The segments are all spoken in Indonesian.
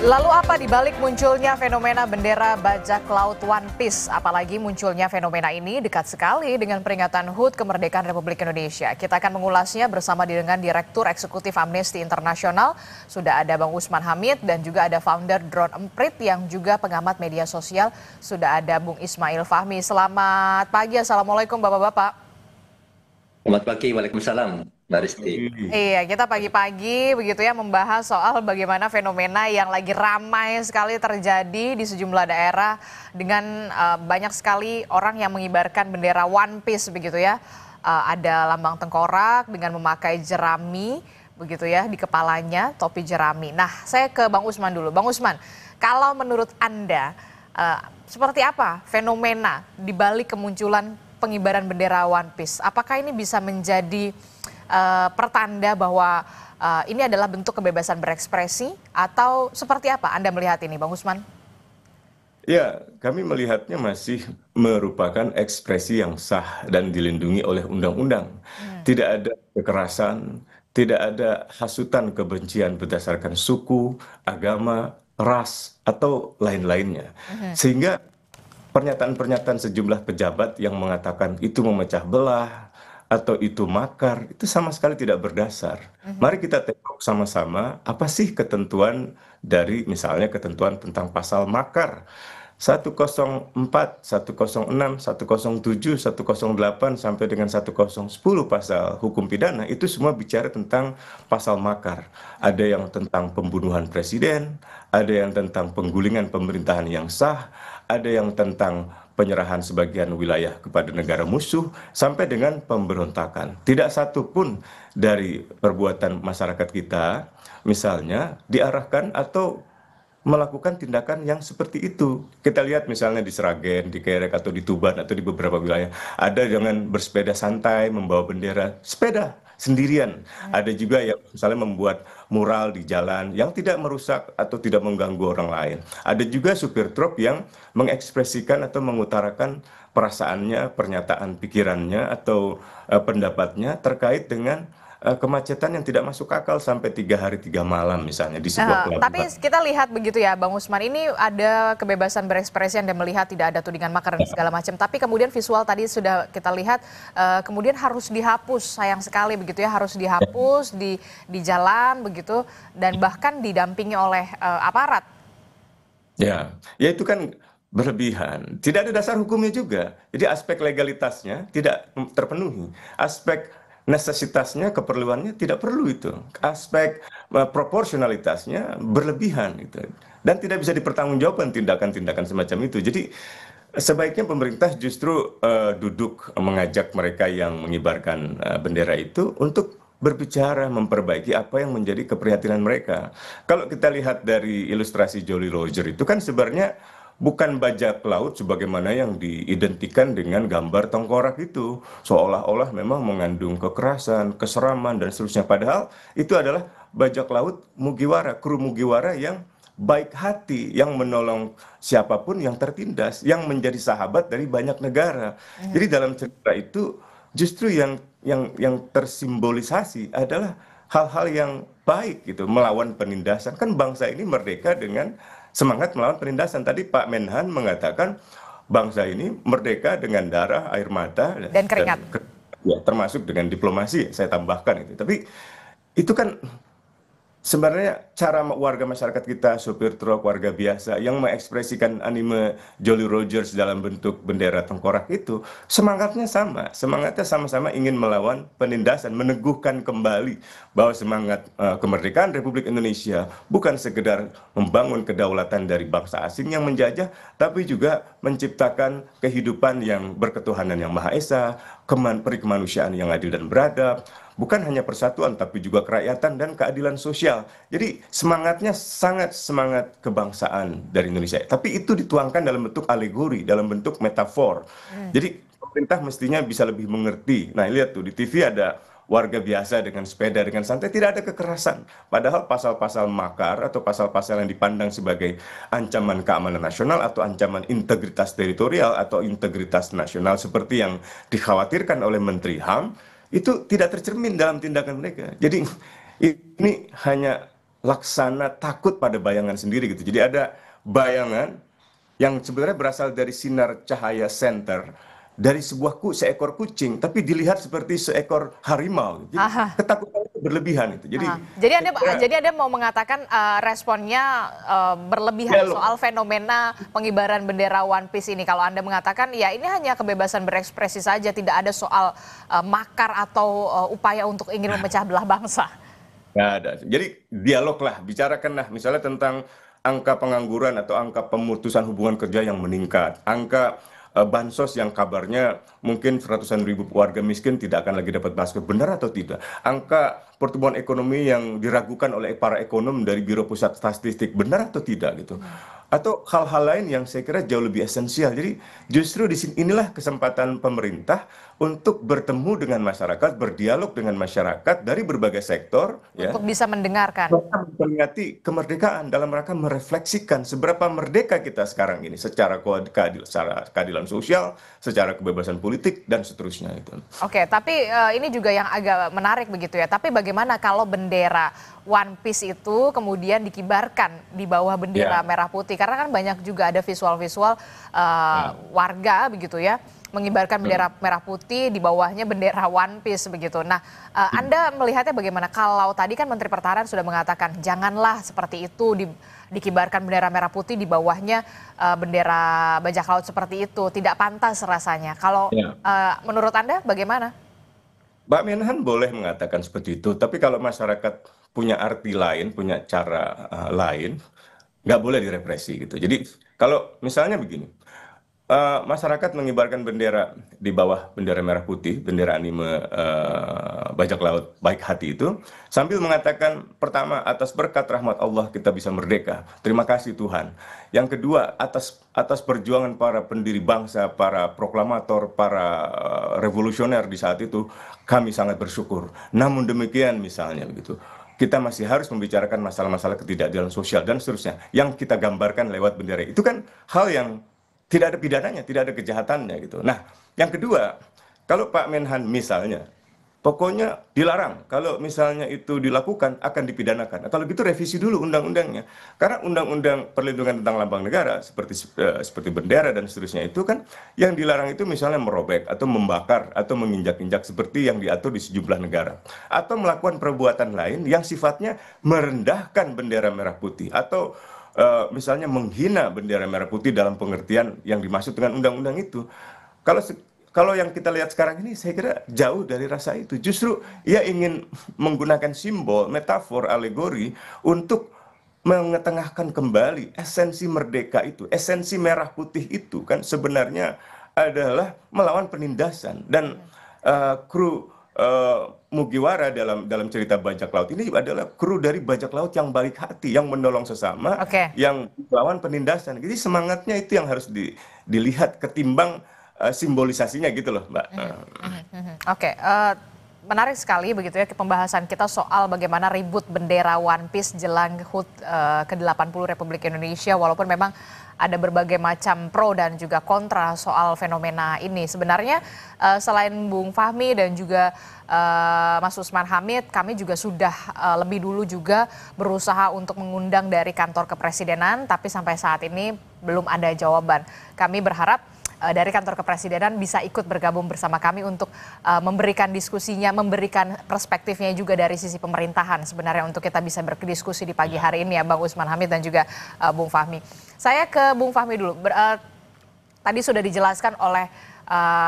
Lalu apa dibalik munculnya fenomena bendera bajak laut One Piece? Apalagi munculnya fenomena ini dekat sekali dengan peringatan HUT Kemerdekaan Republik Indonesia. Kita akan mengulasnya bersama dengan Direktur Eksekutif Amnesty International. Sudah ada Bang Usman Hamid dan juga ada founder Drone Emprit yang juga pengamat media sosial. Sudah ada Bung Ismail Fahmi. Selamat pagi, Assalamualaikum Bapak-Bapak. Selamat pagi, Waalaikumsalam, Mbak Risti. Iya, kita pagi-pagi begitu ya membahas soal bagaimana fenomena yang lagi ramai sekali terjadi di sejumlah daerah dengan banyak sekali orang yang mengibarkan bendera One Piece begitu ya. Ada lambang tengkorak dengan memakai jerami begitu ya di kepalanya, topi jerami. Nah, saya ke Bang Usman dulu. Bang Usman, kalau menurut Anda seperti apa fenomena di balik kemunculan pengibaran bendera One Piece? Apakah ini bisa menjadi pertanda bahwa ini adalah bentuk kebebasan berekspresi atau seperti apa Anda melihat ini, Bang Usman? Ya, kami melihatnya masih merupakan ekspresi yang sah dan dilindungi oleh undang-undang. Tidak ada kekerasan, tidak ada hasutan kebencian berdasarkan suku, agama, ras, atau lain-lainnya. Sehingga pernyataan-pernyataan sejumlah pejabat yang mengatakan itu memecah belah atau itu makar, itu sama sekali tidak berdasar. Mari kita tengok sama-sama apa sih ketentuan dari misalnya ketentuan tentang pasal makar 104, 106, 107, 108 sampai dengan 1010 pasal hukum pidana itu semua bicara tentang pasal makar. Ada yang tentang pembunuhan presiden, ada yang tentang penggulingan pemerintahan yang sah, ada yang tentang penyerahan sebagian wilayah kepada negara musuh, sampai dengan pemberontakan. Tidak satu pun dari perbuatan masyarakat kita, misalnya, diarahkan atau melakukan tindakan yang seperti itu. Kita lihat misalnya di Sragen, di Kerek, atau di Tuban, atau di beberapa wilayah. Ada dengan bersepeda santai, membawa bendera, sepeda sendirian. Ada juga yang misalnya membuat mural di jalan yang tidak merusak atau tidak mengganggu orang lain. Ada juga supir truk yang mengekspresikan atau mengutarakan perasaannya, pernyataan pikirannya, atau pendapatnya terkait dengan kemacetan yang tidak masuk akal sampai 3 hari 3 malam misalnya di sebuah Tapi pelabuhan. kita lihat begitu ya, Bang Usman, ini ada kebebasan berekspresi Anda melihat tidak ada tudingan makar dan segala macam. Tapi kemudian visual tadi sudah kita lihat, kemudian harus dihapus, sayang sekali begitu ya, harus dihapus di jalan begitu, dan bahkan didampingi oleh aparat. Ya, ya itu kan berlebihan. Tidak ada dasar hukumnya juga. Jadi aspek legalitasnya tidak terpenuhi. Aspek necesitasnya, keperluannya tidak perlu itu. Aspek proporsionalitasnya berlebihan gitu. Dan tidak bisa dipertanggungjawabkan tindakan-tindakan semacam itu. Jadi sebaiknya pemerintah justru duduk mengajak mereka yang mengibarkan bendera itu untuk berbicara, memperbaiki apa yang menjadi keprihatinan mereka. Kalau kita lihat dari ilustrasi Jolly Roger itu kan sebenarnya bukan bajak laut sebagaimana yang diidentikan dengan gambar tengkorak itu. Seolah-olah memang mengandung kekerasan, keseraman, dan seterusnya. Padahal itu adalah bajak laut Mugiwara, kru Mugiwara yang baik hati, yang menolong siapapun yang tertindas, yang menjadi sahabat dari banyak negara. Jadi dalam cerita itu justru yang tersimbolisasi adalah hal-hal yang baik gitu, melawan penindasan. Kan bangsa ini merdeka dengan semangat melawan penindasan. Tadi Pak Menhan mengatakan bangsa ini merdeka dengan darah, air mata, Dan keringat. ya, termasuk dengan diplomasi, saya tambahkan itu. Tapi itu kan sebenarnya cara warga masyarakat kita, sopir truk, warga biasa yang mengekspresikan anime Jolly Rogers dalam bentuk bendera tengkorak itu, semangatnya sama. Semangatnya sama-sama ingin melawan penindasan, meneguhkan kembali bahwa semangat kemerdekaan Republik Indonesia bukan sekedar membangun kedaulatan dari bangsa asing yang menjajah, tapi juga menciptakan kehidupan yang berketuhanan yang Maha Esa, perikemanusiaan yang adil dan beradab, bukan hanya persatuan tapi juga kerakyatan dan keadilan sosial. Jadi semangatnya sangat semangat kebangsaan dari Indonesia. Tapi itu dituangkan dalam bentuk alegori, dalam bentuk metafor. Jadi pemerintah mestinya bisa lebih mengerti. Nah, lihat tuh di TV ada warga biasa dengan sepeda dengan santai, tidak ada kekerasan. Padahal pasal-pasal makar atau pasal-pasal yang dipandang sebagai ancaman keamanan nasional atau ancaman integritas teritorial atau integritas nasional seperti yang dikhawatirkan oleh Menteri HAM itu tidak tercermin dalam tindakan mereka. Jadi ini hanya laksana takut pada bayangan sendiri gitu. Jadi ada bayangan yang sebenarnya berasal dari sinar cahaya senter dari seekor kucing, tapi dilihat seperti seekor harimau. Jadi Aha. ketakutan itu berlebihan itu. Jadi Aha. Jadi saya kira jadi Anda mau mengatakan responnya berlebihan dialog. soal fenomena pengibaran bendera One Piece ini. Kalau Anda mengatakan ya ini hanya kebebasan berekspresi saja, tidak ada soal makar atau upaya untuk ingin memecah belah bangsa. Nggak ada. Jadi dialog lah, bicarakanlah misalnya tentang angka pengangguran atau angka pemutusan hubungan kerja yang meningkat, angka bansos yang kabarnya mungkin ratusan ribu warga miskin tidak akan lagi dapat masker, benar atau tidak? Angka pertumbuhan ekonomi yang diragukan oleh para ekonom dari Biro Pusat Statistik, benar atau tidak gitu? Atau hal-hal lain yang saya kira jauh lebih esensial. Jadi justru di sini inilah kesempatan pemerintah untuk bertemu dengan masyarakat, berdialog dengan masyarakat dari berbagai sektor, ya, Untuk bisa mendengarkan. memperingati kemerdekaan dalam rangka merefleksikan seberapa merdeka kita sekarang ini secara keadilan sosial, secara kebebasan politik dan seterusnya itu. Oke, tapi ini juga yang agak menarik begitu ya. Tapi bagaimana kalau bendera One Piece itu kemudian dikibarkan di bawah bendera Ya, merah putih? Karena kan banyak juga ada visual-visual warga begitu ya, mengibarkan bendera merah putih di bawahnya bendera One Piece begitu. Nah, Anda melihatnya bagaimana? Kalau tadi kan Menteri Pertahanan sudah mengatakan janganlah seperti itu dikibarkan bendera merah putih di bawahnya bendera bajak laut seperti itu, tidak pantas rasanya. Kalau ya. menurut Anda bagaimana? Mbak Menhan boleh mengatakan seperti itu, tapi kalau masyarakat punya arti lain, punya cara lain, nggak boleh direpresi gitu. Jadi kalau misalnya begini, masyarakat mengibarkan bendera di bawah bendera merah putih, bendera anime bajak laut baik hati itu, sambil mengatakan pertama atas berkat rahmat Allah kita bisa merdeka. Terima kasih Tuhan. Yang kedua atas perjuangan para pendiri bangsa, para proklamator, para revolusioner di saat itu kami sangat bersyukur. Namun demikian misalnya begitu. Kita masih harus membicarakan masalah-masalah ketidakadilan sosial dan seterusnya yang kita gambarkan lewat bendera. Itu kan hal yang tidak ada pidananya, tidak ada kejahatannya gitu. Nah, yang kedua, kalau Pak Menhan misalnya, pokoknya dilarang. Kalau misalnya itu dilakukan akan dipidanakan. Nah, kalau gitu revisi dulu undang-undangnya. Karena undang-undang perlindungan tentang lambang negara seperti bendera dan seterusnya itu kan yang dilarang itu misalnya merobek atau membakar atau menginjak-injak seperti yang diatur di sejumlah negara. Atau melakukan perbuatan lain yang sifatnya merendahkan bendera merah putih atau misalnya menghina bendera merah putih dalam pengertian yang dimaksud dengan undang-undang itu. Kalau kalau yang kita lihat sekarang ini saya kira jauh dari rasa itu. Justru ia ingin menggunakan simbol, metafor, alegori untuk mengetengahkan kembali esensi merdeka itu, esensi merah putih itu kan sebenarnya adalah melawan penindasan dan kru Mugiwara dalam cerita bajak laut ini adalah kru dari bajak laut yang baik hati, yang menolong sesama, Oke. yang melawan penindasan. Jadi semangatnya itu yang harus dilihat ketimbang simbolisasinya gitu loh, Mbak. Oke, menarik sekali begitu ya pembahasan kita soal bagaimana ribut bendera One Piece jelang HUT ke-80 Republik Indonesia, walaupun memang ada berbagai macam pro dan juga kontra soal fenomena ini. Sebenarnya selain Bung Fahmi dan juga Mas Usman Hamid, kami juga sudah lebih dulu juga berusaha untuk mengundang dari kantor kepresidenan, tapi sampai saat ini belum ada jawaban. Kami berharap dari kantor kepresidenan bisa ikut bergabung bersama kami untuk memberikan diskusinya, memberikan perspektifnya juga dari sisi pemerintahan sebenarnya untuk kita bisa berdiskusi di pagi hari ini ya Bang Usman Hamid dan juga Bung Fahmi. Saya ke Bung Fahmi dulu. Tadi sudah dijelaskan oleh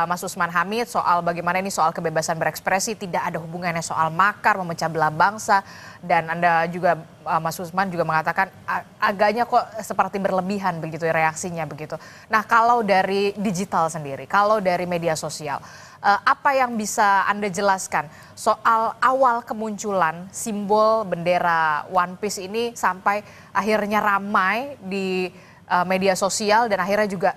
Mas Usman Hamid soal bagaimana ini soal kebebasan berekspresi, tidak ada hubungannya soal makar, memecah belah bangsa, dan Anda juga Mas Usman juga mengatakan agaknya kok seperti berlebihan begitu reaksinya begitu. Nah, kalau dari digital sendiri, kalau dari media sosial, apa yang bisa Anda jelaskan soal awal kemunculan simbol bendera One Piece ini sampai akhirnya ramai di media sosial dan akhirnya juga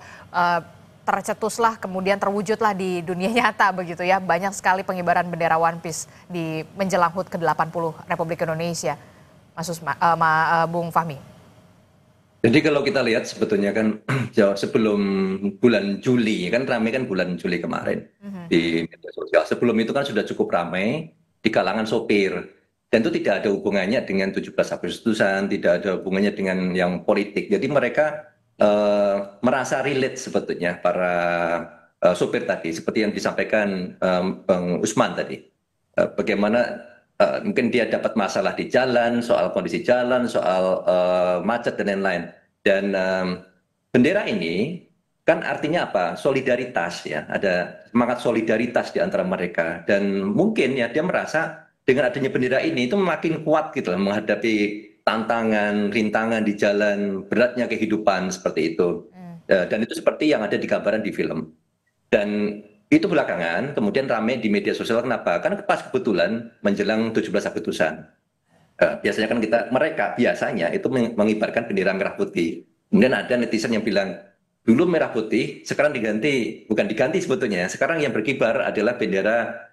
tercetuslah kemudian terwujudlah di dunia nyata begitu ya, banyak sekali pengibaran bendera One Piece di menjelang HUT ke-80 Republik Indonesia. Mas Bung Fahmi. Jadi kalau kita lihat sebetulnya kan jauh sebelum bulan Juli, kan ramai kan bulan Juli kemarin di media sosial. Sebelum itu kan sudah cukup ramai di kalangan sopir. Dan itu tidak ada hubungannya dengan 17 Agustusan, tidak ada hubungannya dengan yang politik. Jadi mereka merasa relate sebetulnya para sopir tadi, seperti yang disampaikan Bang Usman tadi. Bagaimana mungkin dia dapat masalah di jalan, soal kondisi jalan, soal macet dan lain-lain. Dan bendera ini kan artinya apa? Solidaritas ya, ada semangat solidaritas di antara mereka. Dan mungkin ya dia merasa dengan adanya bendera ini itu makin kuat gitu loh, menghadapi tantangan, rintangan di jalan, beratnya kehidupan seperti itu. Dan itu seperti yang ada di gambaran di film. Dan itu belakangan kemudian rame di media sosial. Kenapa? Kan pas kebetulan menjelang 17 Agustusan. Biasanya kan mereka biasanya itu mengibarkan bendera merah putih. Kemudian ada netizen yang bilang, dulu merah putih, sekarang diganti, bukan diganti sebetulnya. Sekarang yang berkibar adalah bendera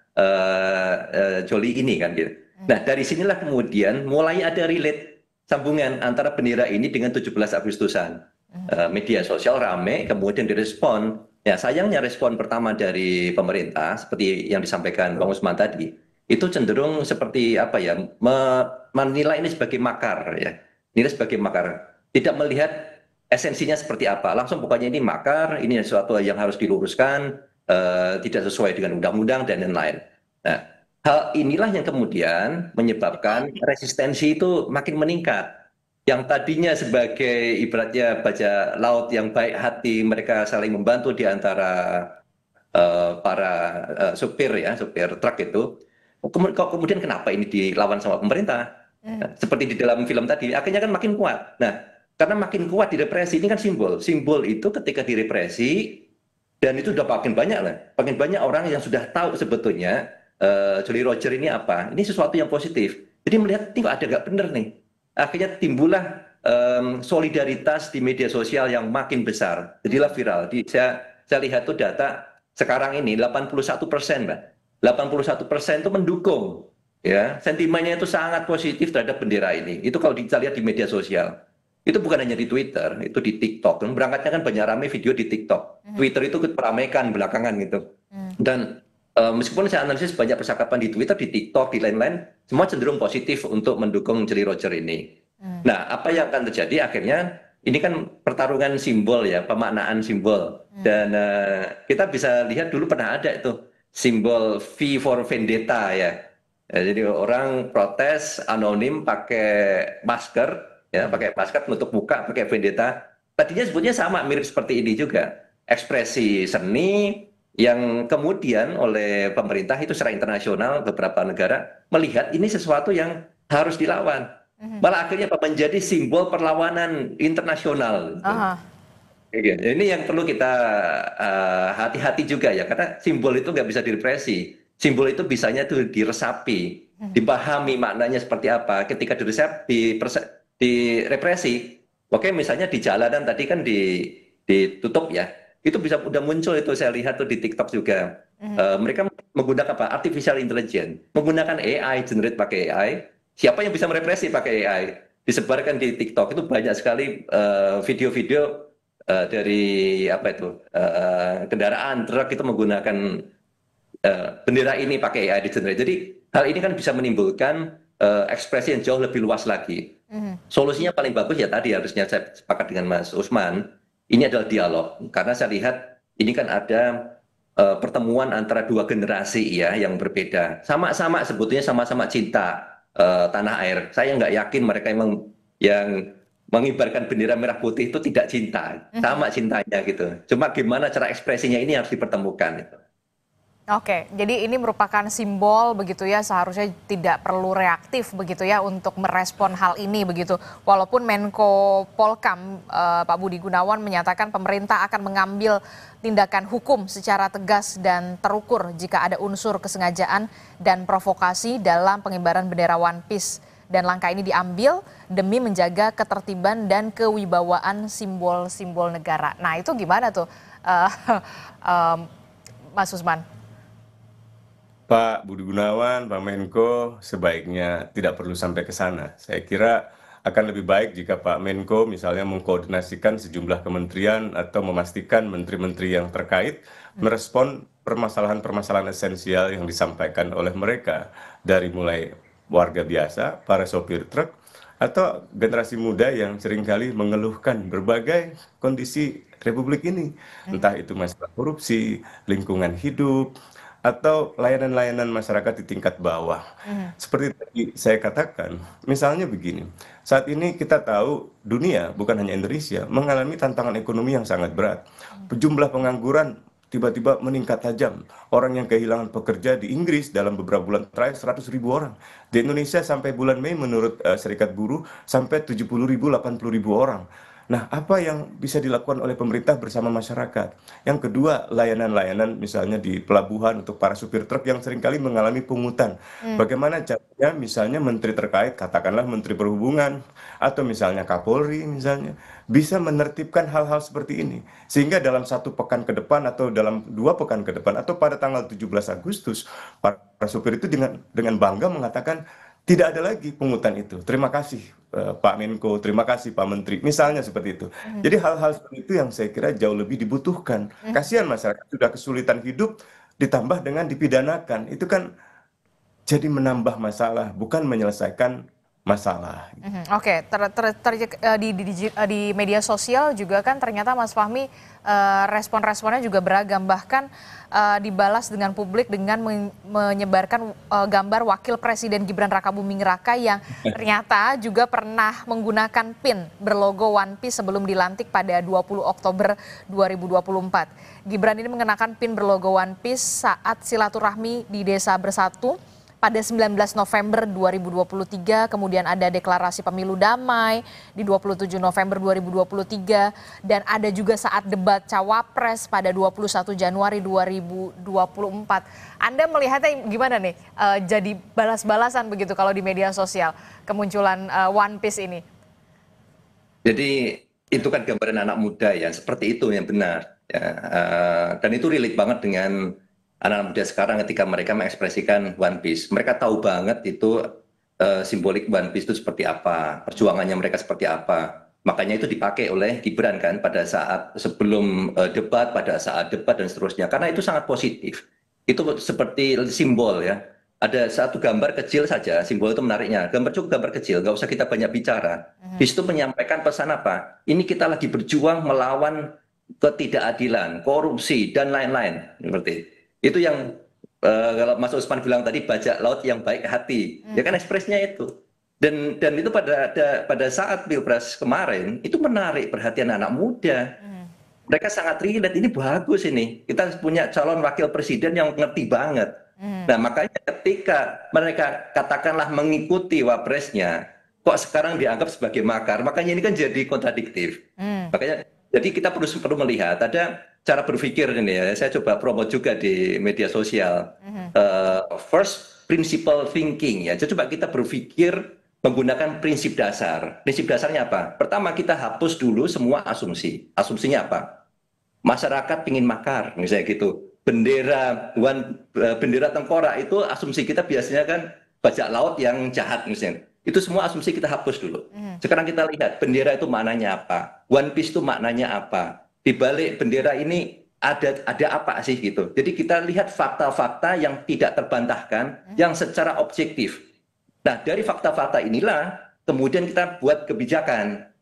Joli ini kan gitu. Nah dari sinilah kemudian mulai ada relate sambungan antara bendera ini dengan 17 Agustusan. Media sosial rame, kemudian direspon. Ya sayangnya respon pertama dari pemerintah seperti yang disampaikan Bang Usman tadi, itu cenderung seperti apa ya, menilai ini sebagai makar ya, nilai sebagai makar, tidak melihat esensinya seperti apa. Langsung pokoknya ini makar, ini sesuatu yang harus diluruskan, tidak sesuai dengan undang-undang dan lain-lain. Nah, hal inilah yang kemudian menyebabkan resistensi itu makin meningkat. Yang tadinya sebagai ibaratnya baja laut yang baik hati, mereka saling membantu di antara para supir ya, supir truk itu. Kemudian kenapa ini dilawan sama pemerintah? Seperti di dalam film tadi, akhirnya kan makin kuat. Nah, karena makin kuat direpresi, ini kan simbol. Simbol itu ketika direpresi, dan itu udah makin banyak lah. Makin banyak orang yang sudah tahu sebetulnya Jolly Roger ini apa. Ini sesuatu yang positif. Jadi melihat, ini kok ada nggak bener nih. Akhirnya timbullah solidaritas di media sosial yang makin besar. Jadilah viral. Saya lihat tuh data sekarang ini 81%, Mbak. 81% itu mendukung. Ya, sentimennya itu sangat positif terhadap bendera ini. Itu kalau kita lihat di media sosial. Itu bukan hanya di Twitter, itu di TikTok. Berangkatnya kan banyak rame video di TikTok. Twitter itu meramaikan belakangan gitu. Dan meskipun saya analisis banyak percakapan di Twitter, di TikTok, di lain-lain, semua cenderung positif untuk mendukung Jolly Roger ini. Nah, apa yang akan terjadi akhirnya, ini kan pertarungan simbol ya, pemaknaan simbol. Dan kita bisa lihat dulu pernah ada itu, simbol V for Vendetta ya. Jadi orang protes anonim pakai masker, ya, pakai masker menutup muka, pakai vendetta. Tadinya sebetulnya sama, mirip seperti ini juga. Ekspresi seni yang kemudian oleh pemerintah itu secara internasional, beberapa negara melihat ini sesuatu yang harus dilawan. Malah akhirnya menjadi simbol perlawanan internasional. Ini yang perlu kita hati-hati juga ya, karena simbol itu nggak bisa direpresi. Simbol itu bisanya tuh diresapi, dipahami maknanya seperti apa. Ketika direpresi, oke misalnya di jalanan tadi kan ditutup ya, itu bisa udah muncul itu saya lihat tuh di TikTok juga. Mereka menggunakan apa? Artificial intelligence, menggunakan AI, generate pakai AI. Siapa yang bisa merepresi pakai AI? Disebarkan di TikTok itu banyak sekali video-video dari apa itu kendaraan truk itu menggunakan bendera ini pakai AI di generate. Jadi hal ini kan bisa menimbulkan ekspresi yang jauh lebih luas lagi. Solusinya paling bagus ya tadi, harusnya saya sepakat dengan Mas Usman, ini adalah dialog. Karena saya lihat ini kan ada pertemuan antara dua generasi ya yang berbeda. Sama-sama sebetulnya sama-sama cinta tanah air. Saya nggak yakin mereka yang mengibarkan bendera merah putih itu tidak cinta, sama cintanya gitu. Cuma gimana cara ekspresinya ini harus dipertemukan. Oke, jadi ini merupakan simbol begitu ya, seharusnya tidak perlu reaktif begitu ya untuk merespon hal ini begitu. Walaupun Menko Polkam Pak Budi Gunawan menyatakan pemerintah akan mengambil tindakan hukum secara tegas dan terukur jika ada unsur kesengajaan dan provokasi dalam pengibaran bendera One Piece. Dan langkah ini diambil demi menjaga ketertiban dan kewibawaan simbol-simbol negara. Nah itu gimana tuh Mas Usman? Pak Budi Gunawan, Pak Menko sebaiknya tidak perlu sampai ke sana. Saya kira akan lebih baik jika Pak Menko misalnya mengkoordinasikan sejumlah kementerian atau memastikan menteri-menteri yang terkait merespon permasalahan-permasalahan esensial yang disampaikan oleh mereka, dari mulai warga biasa, para sopir truk, atau generasi muda yang seringkali mengeluhkan berbagai kondisi Republik ini. Entah itu masalah korupsi, lingkungan hidup, atau layanan-layanan masyarakat di tingkat bawah. Seperti tadi saya katakan, misalnya begini, saat ini kita tahu dunia, bukan hanya Indonesia, mengalami tantangan ekonomi yang sangat berat. Jumlah pengangguran tiba-tiba meningkat tajam. Orang yang kehilangan pekerja di Inggris dalam beberapa bulan terakhir 100.000 orang. Di Indonesia sampai bulan Mei menurut Serikat Buruh sampai 70.000, 80.000 orang. Nah, apa yang bisa dilakukan oleh pemerintah bersama masyarakat? Yang kedua, layanan-layanan misalnya di pelabuhan untuk para supir truk yang seringkali mengalami pungutan. Bagaimana caranya misalnya menteri terkait, katakanlah Menteri Perhubungan, atau misalnya Kapolri misalnya, bisa menertibkan hal-hal seperti ini. Sehingga dalam 1 pekan ke depan atau dalam 2 pekan ke depan atau pada tanggal 17 Agustus, para supir itu dengan bangga mengatakan, tidak ada lagi pungutan itu. Terima kasih Pak Menko, terima kasih Pak Menteri. Misalnya seperti itu. Jadi hal-hal seperti itu yang saya kira jauh lebih dibutuhkan. Kasihan masyarakat sudah kesulitan hidup ditambah dengan dipidanakan. Itu kan jadi menambah masalah, bukan menyelesaikan masalah. Oke, di media sosial juga kan ternyata Mas Fahmi respon-responnya juga beragam, bahkan dibalas dengan publik dengan menyebarkan gambar Wakil Presiden Gibran Rakabuming Raka yang ternyata juga pernah menggunakan pin berlogo One Piece sebelum dilantik pada 20 Oktober 2024. Gibran ini mengenakan pin berlogo One Piece saat silaturahmi di Desa Bersatu pada 19 November 2023, kemudian ada deklarasi pemilu damai di 27 November 2023, dan ada juga saat debat Cawapres pada 21 Januari 2024. Anda melihatnya gimana nih, jadi balas-balasan begitu kalau di media sosial, kemunculan One Piece ini? Jadi itu kan gambaran anak muda ya, seperti itu yang benar. Ya, dan itu relate banget dengan anak muda sekarang ketika mereka mengekspresikan One Piece. Mereka tahu banget itu simbolik One Piece itu seperti apa, perjuangannya mereka seperti apa. Makanya itu dipakai oleh Gibran kan pada saat sebelum debat, pada saat debat dan seterusnya. Karena itu sangat positif. Itu seperti simbol ya. Ada satu gambar kecil saja, simbol itu menariknya. Gambar kecil, nggak usah kita banyak bicara. Di situ menyampaikan pesan apa? Ini kita lagi berjuang melawan ketidakadilan, korupsi, dan lain-lain. Seperti itu yang kalau Mas Usman bilang tadi, bajak laut yang baik hati, ya kan ekspresinya itu. Dan itu pada saat Pilpres kemarin itu menarik perhatian anak muda. Mereka sangat relate, ini bagus ini. Kita punya calon wakil presiden yang ngerti banget. Nah makanya ketika mereka katakanlah mengikuti wapresnya, kok sekarang dianggap sebagai makar? Makanya ini kan jadi kontradiktif. Makanya jadi kita perlu melihat ada cara berpikir ini ya, saya coba promote juga di media sosial. First principle thinking ya, jadi coba kita berpikir menggunakan prinsip dasar. Prinsip dasarnya apa? Pertama kita hapus dulu semua asumsi. Asumsinya apa? Masyarakat ingin makar, misalnya gitu. Bendera tengkorak itu asumsi kita biasanya kan bajak laut yang jahat misalnya. Itu semua asumsi kita hapus dulu. Sekarang kita lihat bendera itu maknanya apa? One Piece itu maknanya apa? Di balik bendera ini ada apa sih gitu. Jadi kita lihat fakta-fakta yang tidak terbantahkan, yang secara objektif. Nah, dari fakta-fakta inilah kemudian kita buat kebijakan.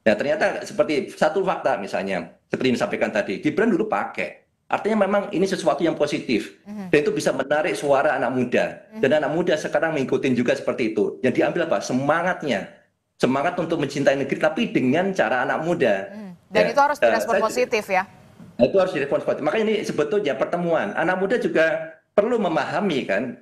Nah, ternyata seperti satu fakta misalnya, seperti yang disampaikan tadi, Gibran dulu pakai. Artinya memang ini sesuatu yang positif. Dan itu bisa menarik suara anak muda. Dan anak muda sekarang mengikuti juga seperti itu. Yang diambil apa? Semangatnya. Semangat untuk mencintai negeri, tapi dengan cara anak muda. Dan itu harus direspon positif ya? Itu harus direspon positif. Makanya ini sebetulnya pertemuan. Anak muda juga perlu memahami kan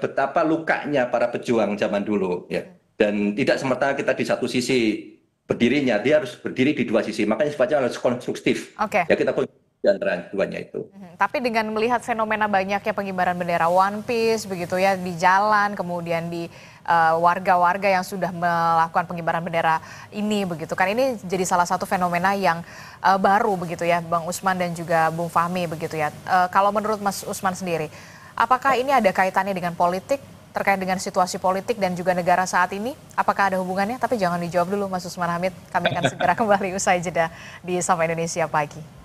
betapa lukanya para pejuang zaman dulu. Ya. Dan tidak semata kita di satu sisi berdirinya, dia harus berdiri di dua sisi. Makanya sifatnya harus konstruktif. Ya kita di antara duanya itu. Tapi dengan melihat fenomena banyaknya pengibaran bendera One Piece begitu ya di jalan, kemudian di warga-warga yang sudah melakukan pengibaran bendera ini begitu kan, ini jadi salah satu fenomena yang baru begitu ya Bang Usman dan juga Bung Fahmi begitu ya. Kalau menurut Mas Usman sendiri, apakah ini ada kaitannya dengan politik, terkait dengan situasi politik dan juga negara saat ini? Apakah ada hubungannya? Tapi jangan dijawab dulu Mas Usman Hamid, kami akan segera kembali usai jeda di Sapa Indonesia Pagi.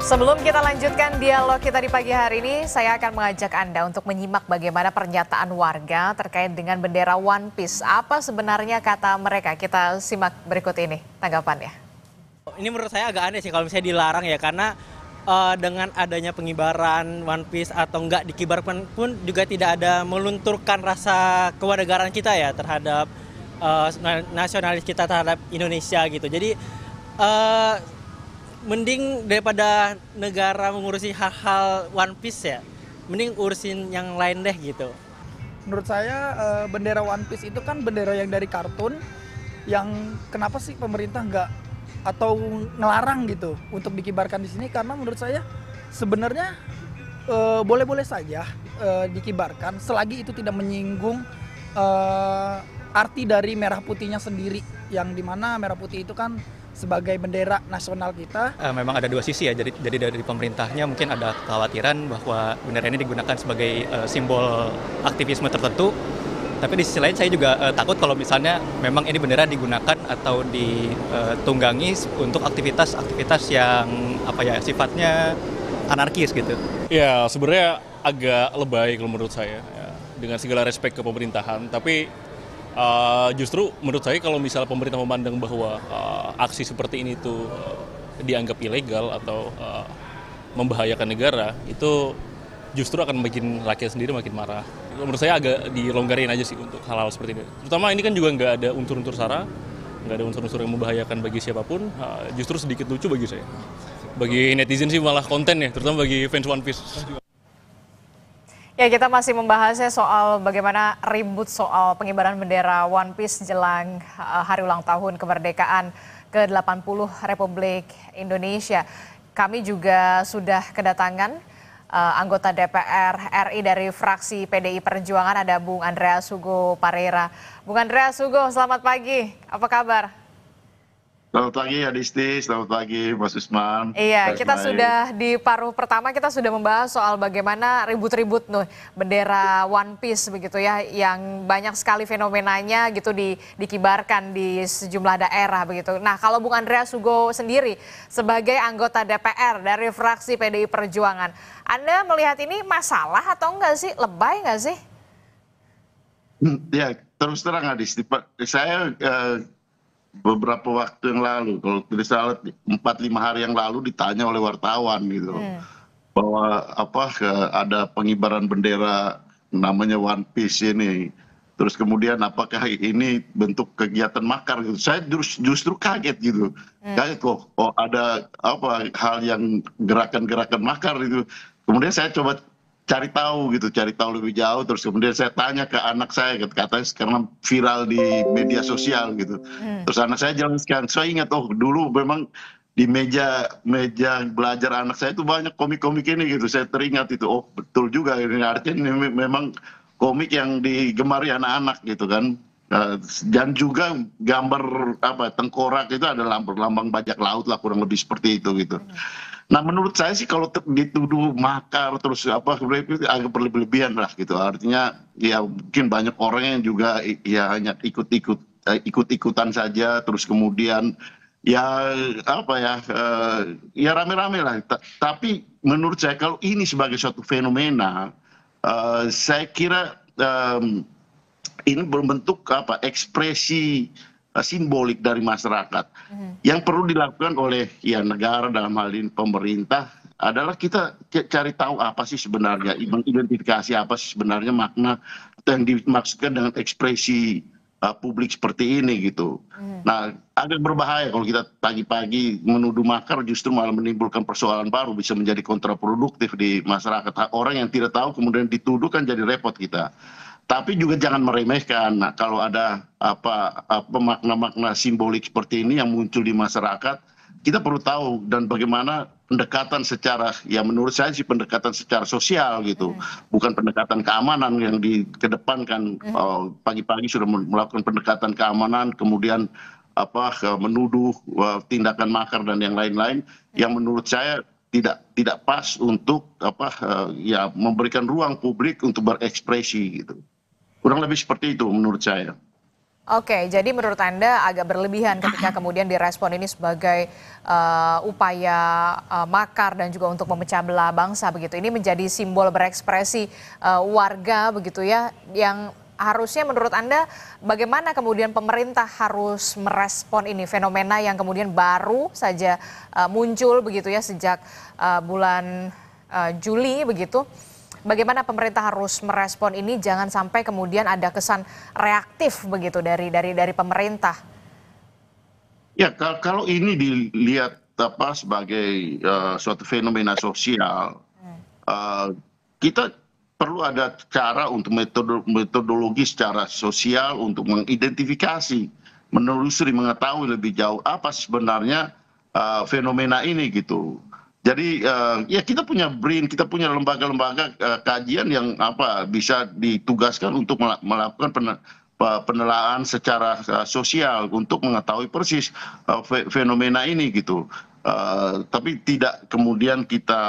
Sebelum kita lanjutkan dialog kita di pagi hari ini, saya akan mengajak Anda untuk menyimak bagaimana pernyataan warga terkait dengan bendera One Piece. Apa sebenarnya kata mereka? Kita simak berikut ini tanggapannya. Ini menurut saya agak aneh sih kalau misalnya dilarang ya, karena dengan adanya pengibaran One Piece atau enggak dikibarkan pun juga tidak ada melunturkan rasa kewarganegaraan kita ya terhadap nasionalis kita terhadap Indonesia gitu. Jadi mending daripada negara mengurusi hal-hal One Piece ya, mending urusin yang lain deh gitu. Menurut saya bendera One Piece itu kan bendera yang dari kartun, yang kenapa sih pemerintah nggak atau ngelarang gitu untuk dikibarkan di sini? Karena menurut saya sebenarnya boleh-boleh saja dikibarkan selagi itu tidak menyinggung arti dari merah putihnya sendiri, yang dimana merah putih itu kan sebagai bendera nasional kita. Memang ada dua sisi ya, jadi dari pemerintahnya mungkin ada kekhawatiran bahwa bendera ini digunakan sebagai simbol aktivisme tertentu. Tapi di sisi lain saya juga takut kalau misalnya memang ini bendera digunakan atau ditunggangi untuk aktivitas-aktivitas yang sifatnya anarkis gitu. Ya sebenarnya agak lebay kalau menurut saya ya, dengan segala respek ke pemerintahan. Tapi justru menurut saya kalau misalnya pemerintah memandang bahwa aksi seperti ini tuh dianggap ilegal atau membahayakan negara, itu justru akan bikin rakyat sendiri makin marah. Menurut saya agak dilonggarin aja sih untuk hal-hal seperti ini. Terutama ini kan juga nggak ada unsur-unsur sara, nggak ada unsur-unsur yang membahayakan bagi siapapun, justru sedikit lucu bagi saya. Bagi netizen sih malah konten ya, terutama bagi fans One Piece. Ya, kita masih membahasnya soal bagaimana ribut soal pengibaran bendera One Piece jelang hari ulang tahun kemerdekaan ke-80 Republik Indonesia. Kami juga sudah kedatangan anggota DPR RI dari fraksi PDI Perjuangan, ada Bung Andreas Hugo Pareira. Bung Andreas Hugo, selamat pagi. Apa kabar? Selamat pagi Adisti, selamat pagi Mas Usman. Iya, kita sudah di paruh pertama, kita sudah membahas soal bagaimana ribut-ribut bendera One Piece begitu ya, yang banyak sekali fenomenanya gitu dikibarkan di sejumlah daerah begitu. Nah, kalau Bung Andreas Hugo sendiri sebagai anggota DPR dari fraksi PDI Perjuangan, Anda melihat ini masalah atau enggak sih? Lebay enggak sih? Ya, terus terang Adisti, saya beberapa waktu yang lalu, kalau tidak salah 4-5 hari yang lalu ditanya oleh wartawan gitu, bahwa ada pengibaran bendera namanya One Piece ini, terus kemudian apakah ini bentuk kegiatan makar gitu. Saya justru kaget gitu, kaget kok ada hal yang gerakan-gerakan makar gitu. Kemudian saya coba cari tahu lebih jauh, terus kemudian saya tanya ke anak saya, katanya karena viral di media sosial gitu. Terus anak saya jelaskan, saya ingat dulu memang di meja belajar anak saya itu banyak komik-komik ini gitu. Saya teringat itu, betul juga ini, artinya ini memang komik yang digemari anak-anak gitu kan. Dan juga gambar tengkorak itu ada lambang bajak laut lah, kurang lebih seperti itu gitu. Nah, menurut saya sih kalau dituduh makar terus itu agak berlebihan lah gitu. Artinya ya mungkin banyak orang yang juga ya hanya ikut-ikutan saja, terus kemudian ya ya rame-rame lah. Tapi menurut saya kalau ini sebagai suatu fenomena, saya kira ini berbentuk ekspresi simbolik dari masyarakat. Yang perlu dilakukan oleh negara, dalam hal ini pemerintah, adalah kita cari tahu apa sih sebenarnya, mengidentifikasi apa sih sebenarnya makna yang dimaksudkan dengan ekspresi publik seperti ini gitu. Nah, agak berbahaya kalau kita pagi-pagi menuduh makar, justru malah menimbulkan persoalan baru, bisa menjadi kontraproduktif di masyarakat. Orang yang tidak tahu kemudian dituduh kan jadi repot kita. Tapi juga jangan meremehkan. Nah, kalau ada makna-makna simbolik seperti ini yang muncul di masyarakat, kita perlu tahu dan bagaimana pendekatan secara, ya menurut saya sih pendekatan secara sosial gitu, bukan pendekatan keamanan yang dikedepankan. Pagi-pagi sudah melakukan pendekatan keamanan, kemudian menuduh tindakan makar dan yang lain-lain, yang menurut saya tidak pas untuk memberikan ruang publik untuk berekspresi gitu. Kurang lebih seperti itu menurut saya. Oke, jadi menurut Anda agak berlebihan ketika kemudian direspon ini sebagai upaya makar dan juga untuk memecah belah bangsa begitu. Ini menjadi simbol berekspresi warga begitu ya, yang harusnya menurut Anda bagaimana kemudian pemerintah harus merespon ini fenomena yang kemudian baru saja muncul begitu ya sejak bulan Juli begitu. Bagaimana pemerintah harus merespon ini, jangan sampai kemudian ada kesan reaktif begitu dari pemerintah. Ya, kalau ini dilihat sebagai suatu fenomena sosial, kita perlu ada cara untuk metodologi secara sosial untuk mengidentifikasi, menelusuri, mengetahui lebih jauh apa sebenarnya fenomena ini gitu. Jadi ya kita punya BRIN, kita punya lembaga-lembaga kajian yang bisa ditugaskan untuk melakukan penelaahan secara sosial untuk mengetahui persis fenomena ini gitu. Tapi tidak kemudian kita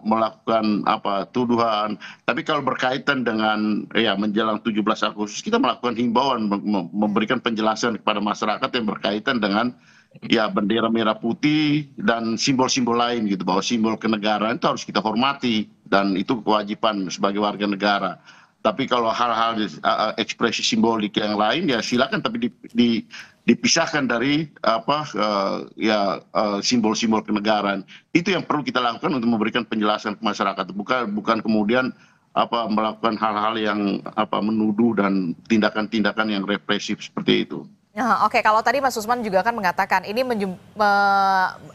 melakukan tuduhan. Tapi kalau berkaitan dengan ya menjelang 17 Agustus kita melakukan himbauan, memberikan penjelasan kepada masyarakat yang berkaitan dengan ya bendera merah putih dan simbol-simbol lain gitu, bahwa simbol kenegaraan itu harus kita hormati dan itu kewajiban sebagai warga negara. Tapi kalau hal-hal ekspresi simbolik yang lain ya silakan, tapi dipisahkan dari simbol-simbol kenegaraan. Itu yang perlu kita lakukan untuk memberikan penjelasan ke masyarakat, bukan kemudian melakukan hal-hal yang menuduh dan tindakan-tindakan yang represif seperti itu. Oke, kalau tadi Mas Usman juga kan mengatakan ini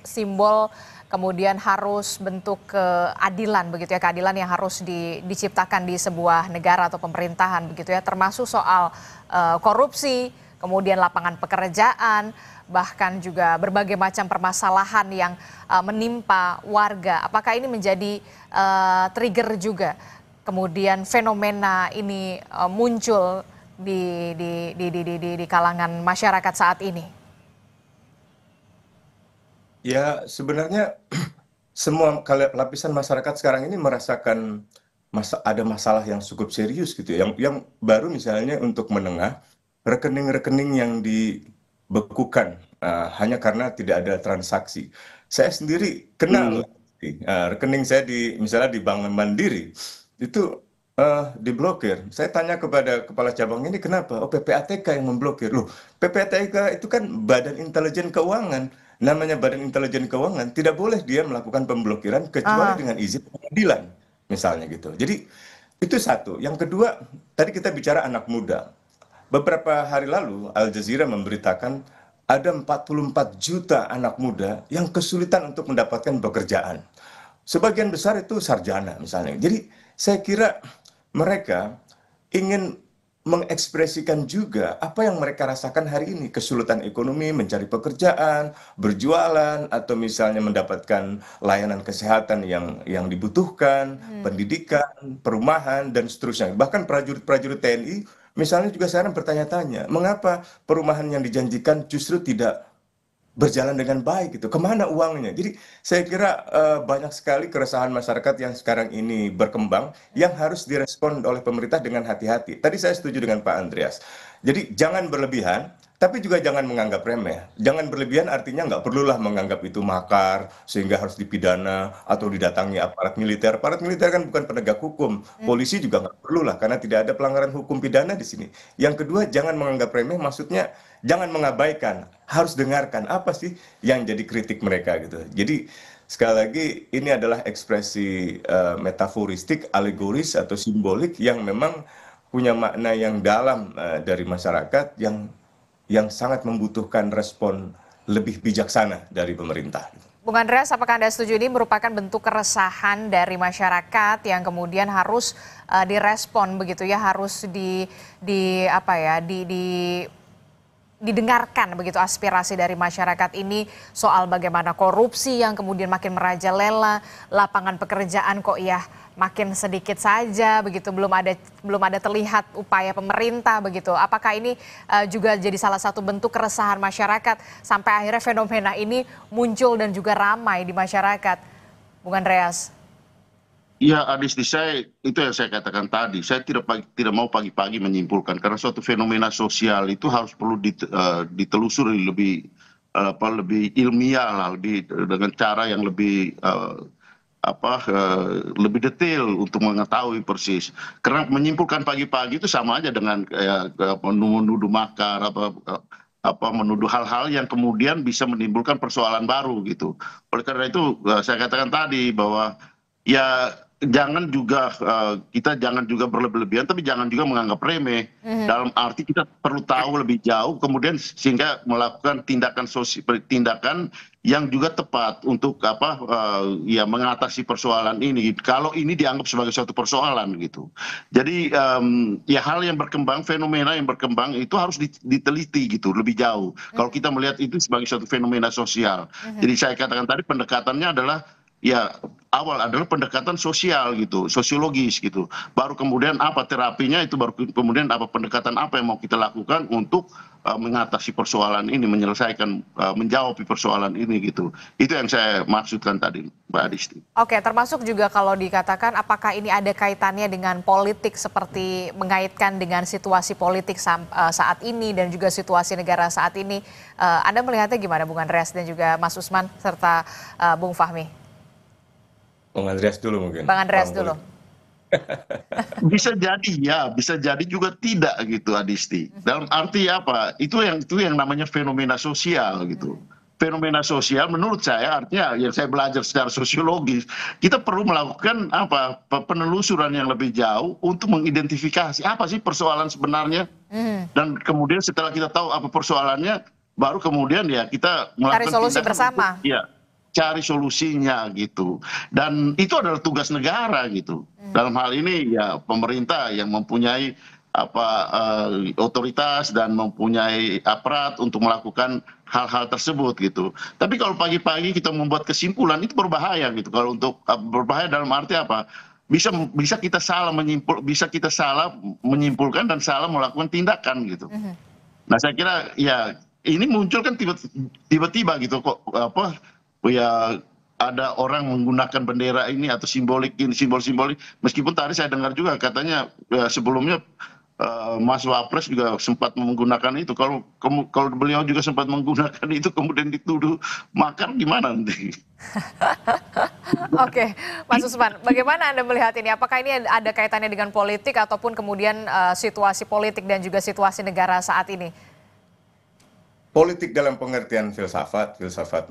simbol kemudian harus bentuk keadilan begitu ya, keadilan yang harus diciptakan di sebuah negara atau pemerintahan begitu ya, termasuk soal korupsi, kemudian lapangan pekerjaan, bahkan juga berbagai macam permasalahan yang menimpa warga. Apakah ini menjadi trigger juga kemudian fenomena ini muncul di kalangan masyarakat saat ini? Ya, sebenarnya semua lapisan masyarakat sekarang ini merasakan ada masalah yang cukup serius gitu. Yang baru misalnya untuk menengah, rekening-rekening yang dibekukan hanya karena tidak ada transaksi. Saya sendiri kenal rekening saya misalnya di Bank Mandiri itu diblokir. Saya tanya kepada kepala cabang ini kenapa? Oh, PPATK yang memblokir. Loh, PPATK itu kan Badan Intelijen Keuangan. Namanya Badan Intelijen Keuangan, tidak boleh dia melakukan pemblokiran kecuali dengan izin pengadilan, misalnya gitu. Jadi itu satu. Yang kedua, tadi kita bicara anak muda. Beberapa hari lalu Al Jazeera memberitakan ada 44 juta anak muda yang kesulitan untuk mendapatkan pekerjaan. Sebagian besar itu sarjana misalnya. Jadi saya kira mereka ingin mengekspresikan juga apa yang mereka rasakan hari ini, kesulitan ekonomi, mencari pekerjaan, berjualan, atau misalnya mendapatkan layanan kesehatan yang dibutuhkan, pendidikan, perumahan, dan seterusnya. Bahkan prajurit-prajurit TNI misalnya juga sekarang bertanya-tanya, mengapa perumahan yang dijanjikan justru tidak berjalan dengan baik gitu, kemana uangnya? Jadi saya kira banyak sekali keresahan masyarakat yang sekarang ini berkembang yang harus direspon oleh pemerintah dengan hati-hati. Tadi saya setuju dengan Pak Andreas. Jadi jangan berlebihan, tapi juga jangan menganggap remeh. Jangan berlebihan artinya nggak perlulah menganggap itu makar sehingga harus dipidana atau didatangi aparat militer. Aparat militer kan bukan penegak hukum. Polisi juga nggak perlulah karena tidak ada pelanggaran hukum pidana di sini. Yang kedua, jangan menganggap remeh, maksudnya jangan mengabaikan, harus dengarkan apa sih yang jadi kritik mereka gitu. Jadi sekali lagi ini adalah ekspresi metaforistik, alegoris atau simbolik yang memang punya makna yang dalam dari masyarakat yang sangat membutuhkan respon lebih bijaksana dari pemerintah. Bung Andreas, apakah Anda setuju ini merupakan bentuk keresahan dari masyarakat yang kemudian harus direspon begitu ya, harus didengarkan begitu aspirasi dari masyarakat ini soal bagaimana korupsi yang kemudian makin merajalela, lapangan pekerjaan kok ya makin sedikit saja begitu, belum ada terlihat upaya pemerintah begitu. Apakah ini juga jadi salah satu bentuk keresahan masyarakat sampai akhirnya fenomena ini muncul dan juga ramai di masyarakat, Bung Andreas? Ya, Adisti, itu yang saya katakan tadi. Saya tidak mau pagi-pagi menyimpulkan karena suatu fenomena sosial itu harus perlu ditelusuri lebih lebih ilmiah lah, dengan cara yang lebih lebih detail untuk mengetahui persis. Karena menyimpulkan pagi-pagi itu sama aja dengan menuduh makar menuduh hal-hal yang kemudian bisa menimbulkan persoalan baru gitu. Oleh karena itu saya katakan tadi bahwa ya kita jangan juga berlebihan, tapi jangan juga menganggap remeh. Dalam arti kita perlu tahu lebih jauh, kemudian sehingga melakukan tindakan yang juga tepat untuk ya mengatasi persoalan ini. Kalau ini dianggap sebagai suatu persoalan gitu. Jadi ya hal yang berkembang, fenomena yang berkembang itu harus diteliti gitu lebih jauh. Kalau kita melihat itu sebagai suatu fenomena sosial. Jadi saya katakan tadi pendekatannya adalah ya awal adalah pendekatan sosial gitu, sosiologis gitu. Baru kemudian apa terapinya, itu baru kemudian apa pendekatan apa yang mau kita lakukan untuk mengatasi persoalan ini, menyelesaikan, menjawab persoalan ini gitu. Itu yang saya maksudkan tadi, Mbak Adisti. Oke, termasuk juga kalau dikatakan apakah ini ada kaitannya dengan politik, seperti mengaitkan dengan situasi politik saat ini dan juga situasi negara saat ini. Anda melihatnya gimana, Bung Andreas dan juga Mas Usman serta Bung Fahmi? Bang Andreas dulu mungkin. Bang Andreas dulu. Bisa jadi ya, bisa jadi juga tidak gitu, Adisti. Dalam arti apa? Itu yang namanya fenomena sosial gitu. Fenomena sosial menurut saya artinya yang saya belajar secara sosiologis, kita perlu melakukan penelusuran yang lebih jauh untuk mengidentifikasi apa sih persoalan sebenarnya. Dan kemudian setelah kita tahu apa persoalannya, baru kemudian ya kita melakukan Cari solusi tindakan bersama. cari solusinya gitu. Dan itu adalah tugas negara gitu. Dalam hal ini ya pemerintah yang mempunyai otoritas dan mempunyai aparat untuk melakukan hal-hal tersebut gitu. Tapi kalau pagi-pagi kita membuat kesimpulan, itu berbahaya gitu. Kalau untuk berbahaya dalam arti apa? Bisa kita salah menyimpulkan dan salah melakukan tindakan gitu. Nah, saya kira ya ini muncul kan tiba-tiba gitu kok ya ada orang menggunakan bendera ini atau simbolik ini, simbol-simbolik. Meskipun tadi saya dengar juga katanya sebelumnya Mas Wapres juga sempat menggunakan itu. Kalau beliau juga sempat menggunakan itu kemudian dituduh makar, gimana nanti? Oke, Mas Usman, bagaimana Anda melihat ini? Apakah ini ada kaitannya dengan politik ataupun kemudian situasi politik dan juga situasi negara saat ini? Politik dalam pengertian filsafat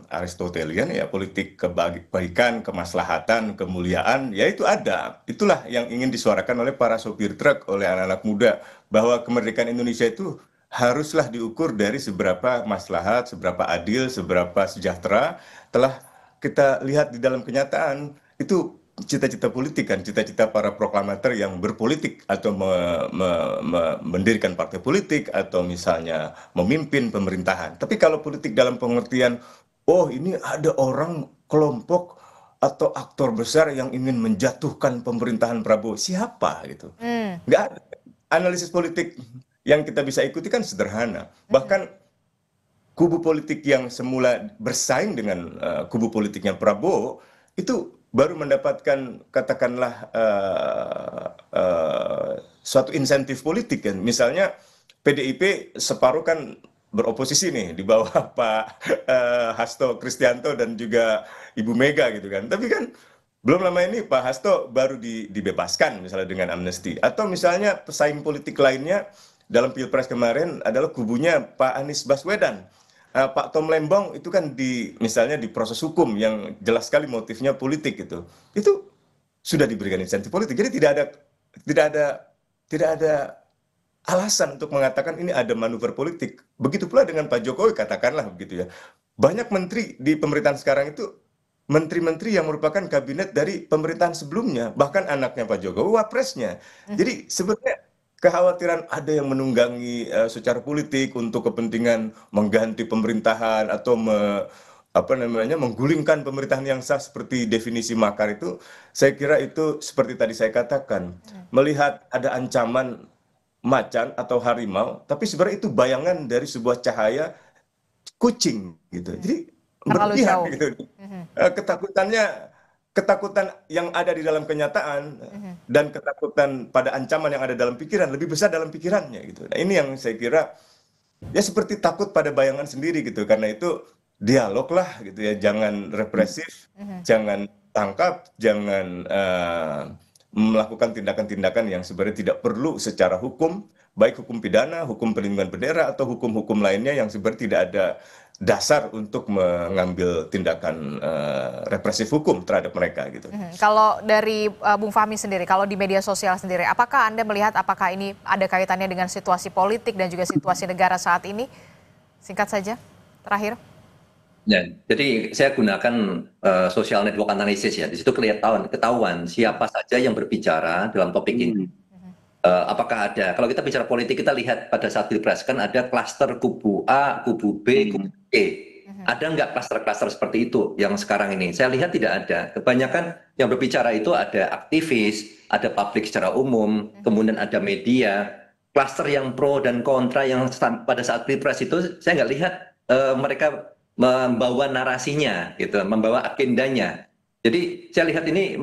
Aristotelian ya, politik kebaikan, kemaslahatan, kemuliaan, ya itu ada. Itulah yang ingin disuarakan oleh para sopir truk, oleh anak-anak muda, bahwa kemerdekaan Indonesia itu haruslah diukur dari seberapa maslahat, seberapa adil, seberapa sejahtera. Telah kita lihat di dalam kenyataan, itu cita-cita politik kan, cita-cita para proklamator yang berpolitik atau mendirikan partai politik atau misalnya memimpin pemerintahan. Tapi kalau politik dalam pengertian, oh ini ada orang, kelompok atau aktor besar yang ingin menjatuhkan pemerintahan Prabowo, siapa gitu? Nggak ada. Analisis politik yang kita bisa ikuti kan sederhana. Bahkan kubu politik yang semula bersaing dengan kubu politiknya Prabowo itu baru mendapatkan katakanlah suatu insentif politik kan. Misalnya PDIP separuh kan beroposisi nih di bawah Pak Hasto Kristianto dan juga Ibu Mega gitu kan. Tapi kan belum lama ini Pak Hasto baru dibebaskan misalnya dengan amnesti. Atau misalnya pesaing politik lainnya dalam Pilpres kemarin adalah kubunya Pak Anies Baswedan. Pak Tom Lembong itu kan misalnya di proses hukum yang jelas sekali motifnya politik itu sudah diberikan insentif politik. Jadi tidak ada alasan untuk mengatakan ini ada manuver politik. Begitu pula dengan Pak Jokowi, katakanlah begitu ya. Banyak menteri di pemerintahan sekarang itu menteri-menteri yang merupakan kabinet dari pemerintahan sebelumnya, bahkan anaknya Pak Jokowi wapresnya. Jadi sebenarnya kekhawatiran ada yang menunggangi secara politik untuk kepentingan mengganti pemerintahan atau menggulingkan pemerintahan yang sah seperti definisi makar itu, saya kira itu seperti tadi saya katakan, melihat ada ancaman macan atau harimau, tapi sebenarnya itu bayangan dari sebuah cahaya kucing gitu. Jadi berlebihan gitu. Ketakutannya ketakutan yang ada di dalam kenyataan dan ketakutan pada ancaman yang ada dalam pikiran lebih besar dalam pikirannya gitu. Nah, ini yang saya kira ya seperti takut pada bayangan sendiri gitu. Karena itu dialog lah gitu ya, jangan represif, jangan tangkap, jangan melakukan tindakan-tindakan yang sebenarnya tidak perlu secara hukum, baik hukum pidana, hukum perlindungan bendera, atau hukum-hukum lainnya yang sebenarnya tidak ada dasar untuk mengambil tindakan represif hukum terhadap mereka gitu. Kalau dari Bung Fahmi sendiri, kalau di media sosial sendiri, apakah Anda melihat apakah ini ada kaitannya dengan situasi politik dan juga situasi negara saat ini? Singkat saja, terakhir. Ya, jadi saya gunakan social network analysis ya. Di situ ketahuan siapa saja yang berbicara dalam topik ini. Apakah ada? Kalau kita bicara politik, kita lihat pada saat pilpres kan ada klaster kubu A, kubu B, kubu C. Ada nggak klaster-klaster seperti itu yang sekarang ini? Saya lihat tidak ada. Kebanyakan yang berbicara itu ada aktivis, ada publik secara umum, kemudian ada media. Klaster yang pro dan kontra yang pada saat pilpres itu saya nggak lihat mereka membawa narasinya, gitu, membawa agendanya. Jadi saya lihat ini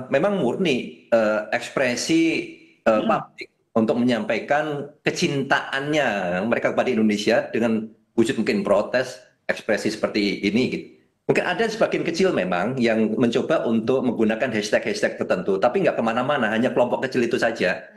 memang murni ekspresi publik untuk menyampaikan kecintaannya mereka kepada Indonesia dengan wujud mungkin protes, ekspresi seperti ini. Gitu. Mungkin ada sebagian kecil memang yang mencoba untuk menggunakan hashtag-hashtag tertentu, tapi nggak kemana-mana, hanya kelompok kecil itu saja.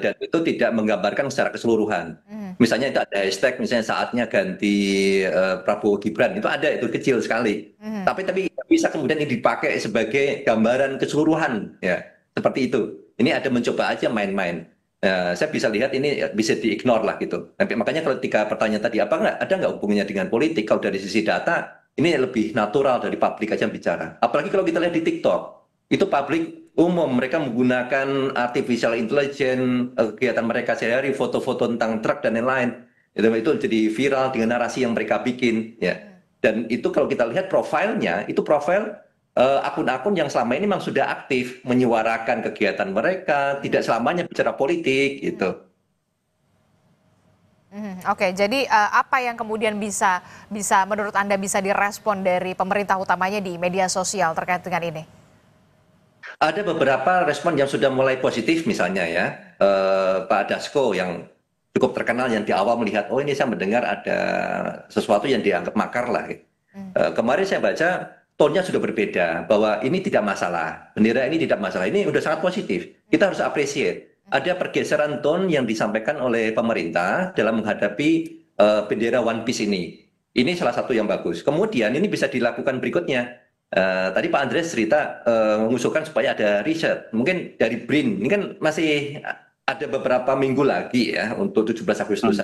Dan itu tidak menggambarkan secara keseluruhan. Misalnya itu ada hashtag, misalnya saatnya ganti Prabowo Gibran, itu ada, itu kecil sekali. Tapi bisa kemudian ini dipakai sebagai gambaran keseluruhan, ya seperti itu. Ini ada mencoba aja main-main. Saya bisa lihat ini bisa di-ignore lah gitu. Makanya kalau ketika pertanyaan tadi ada nggak hubungannya dengan politik? Kalau dari sisi data ini lebih natural dari publik aja bicara. Apalagi kalau kita lihat di TikTok, itu publik umum, mereka menggunakan artificial intelligence, kegiatan mereka sehari-hari, foto-foto tentang truk dan lain-lain. Itu jadi viral dengan narasi yang mereka bikin. Ya. Dan itu kalau kita lihat profilnya, itu profil akun-akun yang selama ini memang sudah aktif menyuarakan kegiatan mereka, tidak selamanya bicara politik gitu. Oke, jadi apa yang kemudian bisa menurut Anda bisa direspon dari pemerintah utamanya di media sosial terkait dengan ini? Ada beberapa respon yang sudah mulai positif, misalnya ya Pak Dasko yang cukup terkenal yang di awal melihat, oh ini saya mendengar ada sesuatu yang dianggap makar lah. Kemarin saya baca tone-nya sudah berbeda, bahwa ini tidak masalah, bendera ini tidak masalah, ini sudah sangat positif. Kita harus appreciate. Ada pergeseran tone yang disampaikan oleh pemerintah dalam menghadapi bendera One Piece ini. Ini salah satu yang bagus. Kemudian ini bisa dilakukan berikutnya. Tadi Pak Andreas cerita mengusulkan supaya ada riset. Mungkin dari BRIN, ini kan masih ada beberapa minggu lagi ya untuk 17 Agustus.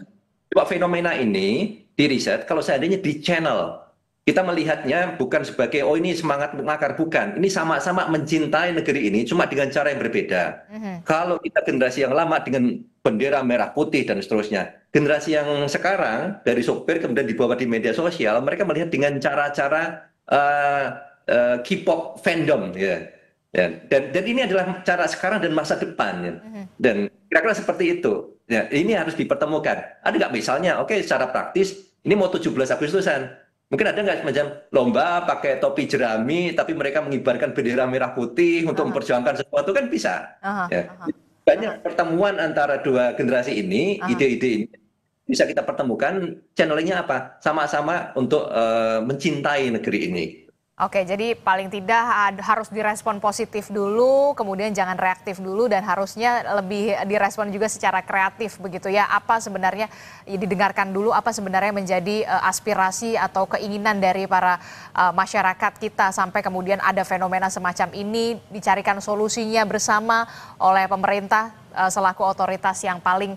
Coba fenomena ini di riset, kalau seandainya di channel, kita melihatnya bukan sebagai, oh ini semangat makar, bukan. Ini sama-sama mencintai negeri ini, cuma dengan cara yang berbeda. Kalau kita generasi yang lama dengan bendera merah putih dan seterusnya, generasi yang sekarang dari sopir kemudian dibawa di media sosial, mereka melihat dengan cara-cara K-pop fandom, ya. Dan ini adalah cara sekarang dan masa depan, ya. Dan kira-kira seperti itu. Ya, ini harus dipertemukan. Ada nggak misalnya, oke, secara praktis, ini mau 17 Agustusan. Mungkin ada nggak semacam lomba pakai topi jerami, tapi mereka mengibarkan bendera merah putih untuk memperjuangkan sesuatu, kan bisa. Ya. Banyak pertemuan antara dua generasi ini, ide-ide ini bisa kita pertemukan. Channelingnya apa? Sama-sama untuk mencintai negeri ini. Oke, jadi paling tidak harus direspon positif dulu, kemudian jangan reaktif dulu, dan harusnya lebih direspon juga secara kreatif begitu ya. Apa sebenarnya didengarkan dulu, apa sebenarnya menjadi aspirasi atau keinginan dari para masyarakat kita sampai kemudian ada fenomena semacam ini, dicarikan solusinya bersama oleh pemerintah selaku otoritas yang paling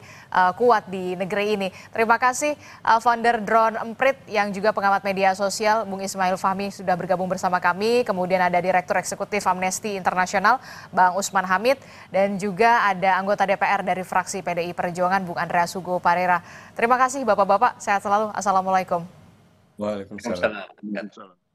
kuat di negeri ini. Terima kasih founder Drone Emprit yang juga pengamat media sosial Bung Ismail Fahmi sudah bergabung bersama kami. Kemudian ada Direktur Eksekutif Amnesty International Bang Usman Hamid, dan juga ada anggota DPR dari fraksi PDI Perjuangan Bung Andreas Hugo Parera. Terima kasih Bapak-bapak, sehat selalu. Assalamualaikum. Waalaikumsalam. Waalaikumsalam.